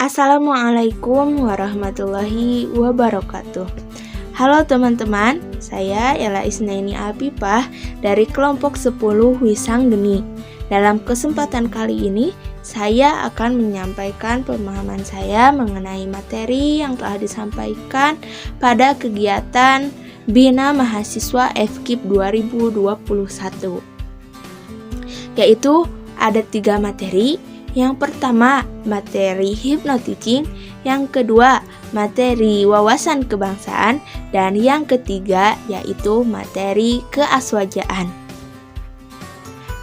Assalamualaikum warahmatullahi wabarakatuh. Halo teman-teman, saya Ella Isnaini Apipah dari kelompok 10 Wisanggeni. Dalam kesempatan kali ini, saya akan menyampaikan pemahaman saya mengenai materi yang telah disampaikan pada kegiatan Bina Mahasiswa FKIP 2021. Yaitu ada 3 materi. Yang pertama, materi hypnoteaching, yang kedua, materi wawasan kebangsaan, dan yang ketiga yaitu materi keaswajaan.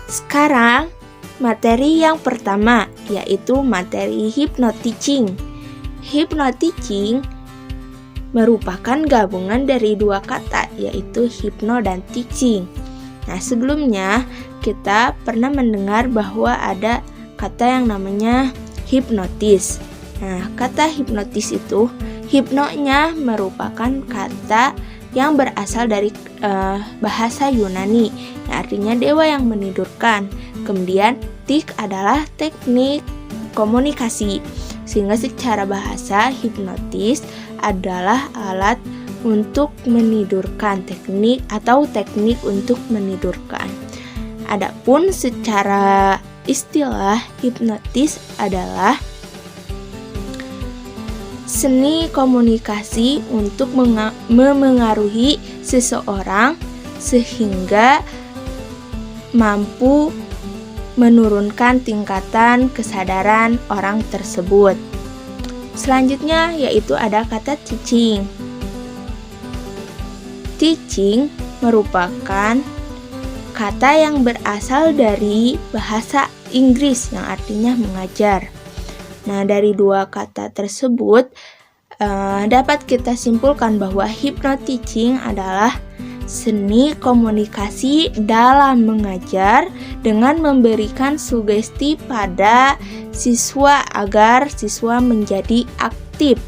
Sekarang, materi yang pertama yaitu materi hypnoteaching. Hypnoteaching merupakan gabungan dari 2 kata yaitu hypno dan teaching. Nah, sebelumnya kita pernah mendengar bahwa ada kata yang namanya hipnotis. Nah, kata hipnotis itu, hipnonya merupakan kata yang berasal dari bahasa Yunani, yang artinya dewa yang menidurkan. Kemudian tik adalah teknik komunikasi, sehingga secara bahasa hipnotis adalah alat untuk menidurkan, teknik untuk menidurkan. Adapun secara istilah hipnotis adalah seni komunikasi untuk memengaruhi seseorang sehingga mampu menurunkan tingkatan kesadaran orang tersebut. Selanjutnya yaitu ada kata teaching. Teaching merupakan kata yang berasal dari bahasa Inggris yang artinya mengajar. Nah, dari 2 kata tersebut dapat kita simpulkan bahwa hypnoteaching adalah seni komunikasi dalam mengajar dengan memberikan sugesti pada siswa agar siswa menjadi aktif,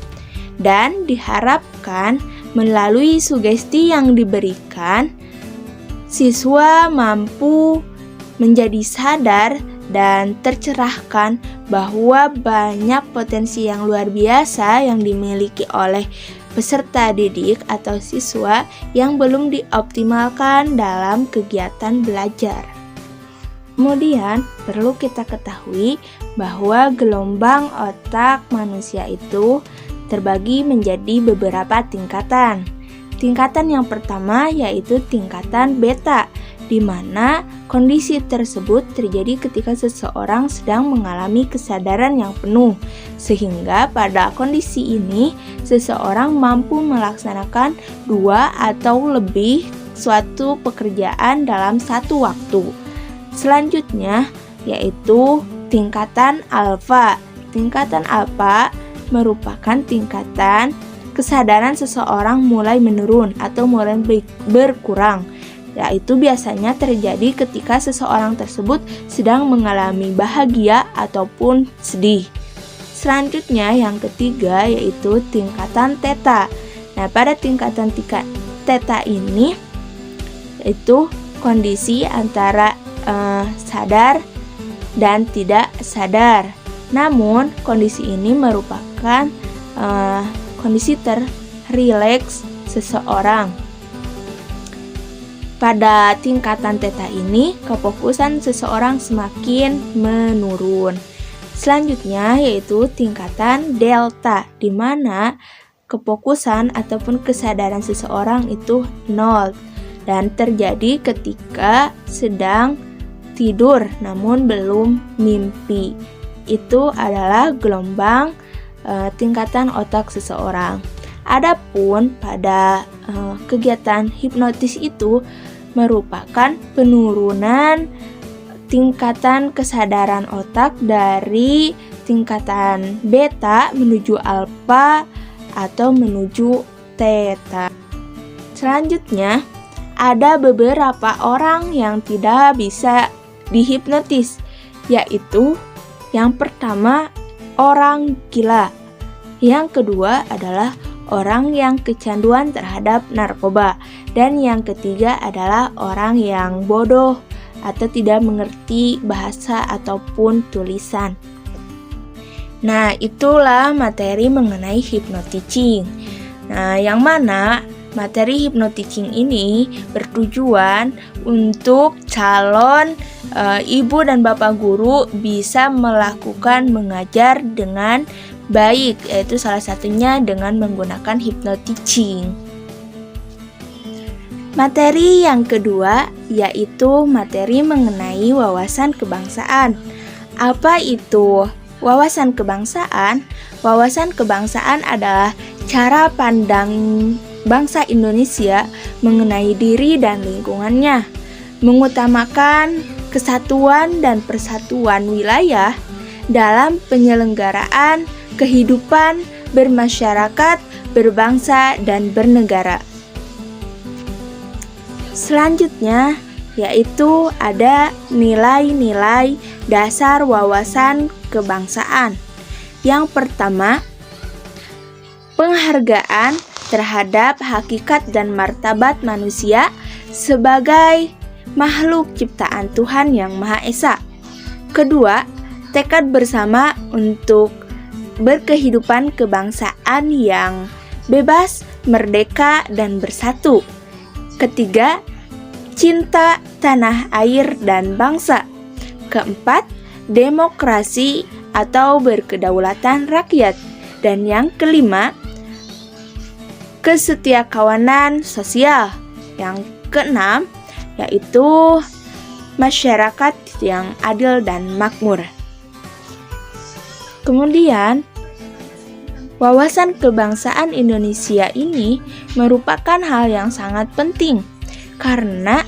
dan diharapkan melalui sugesti yang diberikan siswa mampu menjadi sadar dan tercerahkan bahwa banyak potensi yang luar biasa yang dimiliki oleh peserta didik atau siswa yang belum dioptimalkan dalam kegiatan belajar. Kemudian, perlu kita ketahui bahwa gelombang otak manusia itu terbagi menjadi beberapa tingkatan. Tingkatan yang pertama yaitu tingkatan beta, di mana kondisi tersebut terjadi ketika seseorang sedang mengalami kesadaran yang penuh, sehingga pada kondisi ini seseorang mampu melaksanakan 2 atau lebih suatu pekerjaan dalam satu waktu. Selanjutnya yaitu tingkatan alfa. Tingkatan alfa merupakan tingkatan kesadaran seseorang mulai menurun atau mulai berkurang, yaitu biasanya terjadi ketika seseorang tersebut sedang mengalami bahagia ataupun sedih. Selanjutnya yang ketiga yaitu tingkatan theta. Nah, pada tingkatan theta ini itu kondisi antara sadar dan tidak sadar. Namun kondisi ini merupakan kondisi terrileks seseorang. Pada tingkatan theta ini, kefokusan seseorang semakin menurun. Selanjutnya yaitu tingkatan delta, di mana kefokusan ataupun kesadaran seseorang itu 0 dan terjadi ketika sedang tidur namun belum mimpi. Itu adalah gelombang tingkatan otak seseorang. Adapun pada kegiatan hipnotis itu merupakan penurunan tingkatan kesadaran otak dari tingkatan beta menuju alfa atau menuju theta. Selanjutnya, ada beberapa orang yang tidak bisa dihipnotis, yaitu yang pertama orang gila. Yang kedua adalah orang yang kecanduan terhadap narkoba. Dan yang ketiga adalah orang yang bodoh atau tidak mengerti bahasa ataupun tulisan. Nah, itulah materi mengenai hypnoteaching. Nah, yang mana materi hypnoteaching ini bertujuan untuk calon ibu dan bapak guru bisa melakukan mengajar dengan baik, yaitu salah satunya dengan menggunakan hypnoteaching. Materi yang kedua yaitu materi mengenai wawasan kebangsaan. Apa itu wawasan kebangsaan? Wawasan kebangsaan adalah cara pandang bangsa Indonesia mengenai diri dan lingkungannya, mengutamakan kesatuan dan persatuan wilayah dalam penyelenggaraan kehidupan bermasyarakat, berbangsa, dan bernegara. Selanjutnya yaitu ada nilai-nilai dasar wawasan kebangsaan. Yang pertama, penghargaan terhadap hakikat dan martabat manusia sebagai makhluk ciptaan Tuhan Yang Maha Esa. Kedua, tekad bersama untuk berkehidupan kebangsaan yang bebas, merdeka, dan bersatu. Ketiga, cinta tanah air dan bangsa. Keempat, demokrasi atau berkedaulatan rakyat. Dan yang kelima, kesetiakawanan sosial. Yang keenam, yaitu masyarakat yang adil dan makmur. Kemudian, wawasan kebangsaan Indonesia ini merupakan hal yang sangat penting karena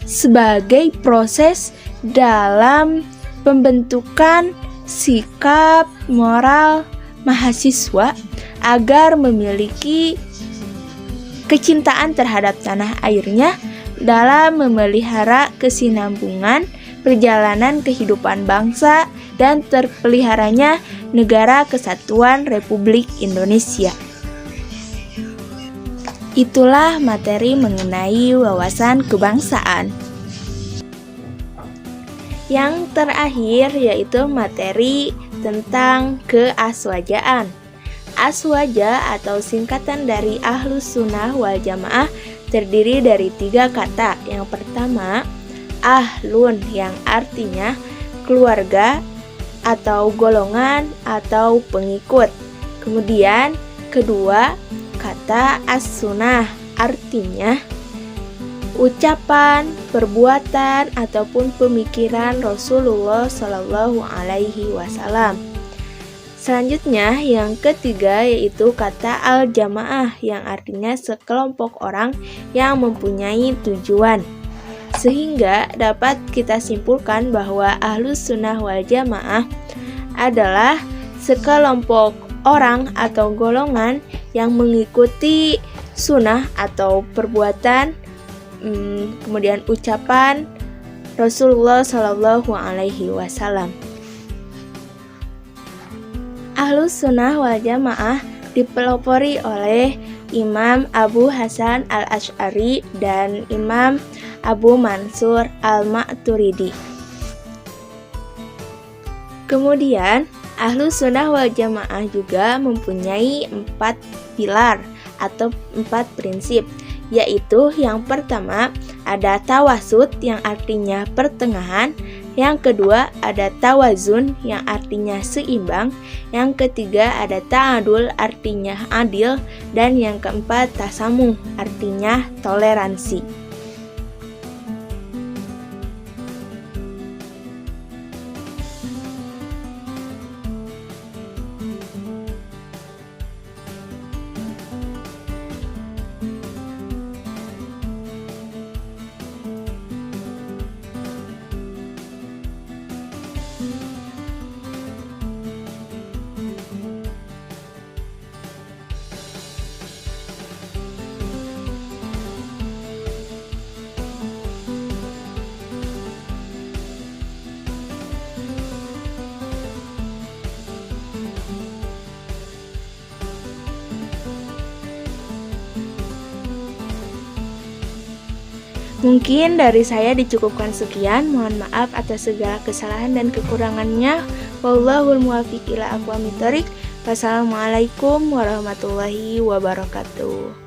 sebagai proses dalam pembentukan sikap moral mahasiswa agar memiliki kecintaan terhadap tanah airnya dalam memelihara kesinambungan perjalanan kehidupan bangsa dan terpeliharanya Negara Kesatuan Republik Indonesia. Itulah materi mengenai wawasan kebangsaan. Yang terakhir yaitu materi tentang keaswajaan. Aswaja atau singkatan dari Ahlus Sunnah wal Jamaah terdiri dari 3 kata. Yang pertama, ahlun yang artinya keluarga atau golongan atau pengikut. Kemudian kedua, kata as-sunnah artinya ucapan, perbuatan ataupun pemikiran Rasulullah Shallallahu Alaihi Wasallam. Selanjutnya yang ketiga yaitu kata al-jamaah yang artinya sekelompok orang yang mempunyai tujuan. Sehingga dapat kita simpulkan bahwa Ahlus Sunnah wal Jamaah adalah sekelompok orang atau golongan yang mengikuti sunnah atau perbuatan kemudian ucapan Rasulullah Shallallahu Alaihi Wasallam. Ahlus Sunnah wal Jamaah dipelopori oleh Imam Abu Hasan al-Asy'ari dan Imam Abu Mansur al-Maturidi. Kemudian Ahlus Sunnah wal Jamaah juga mempunyai 4 pilar atau 4 prinsip, yaitu yang pertama ada tawasud yang artinya pertengahan, yang kedua ada tawazun yang artinya seimbang, yang ketiga ada ta'adul artinya adil, dan yang keempat tasamuh artinya toleransi. Mungkin dari saya dicukupkan sekian. Mohon maaf atas segala kesalahan dan kekurangannya. Wallahul muwaffiq ila aqwamit thoriq. Wassalamualaikum warahmatullahi wabarakatuh.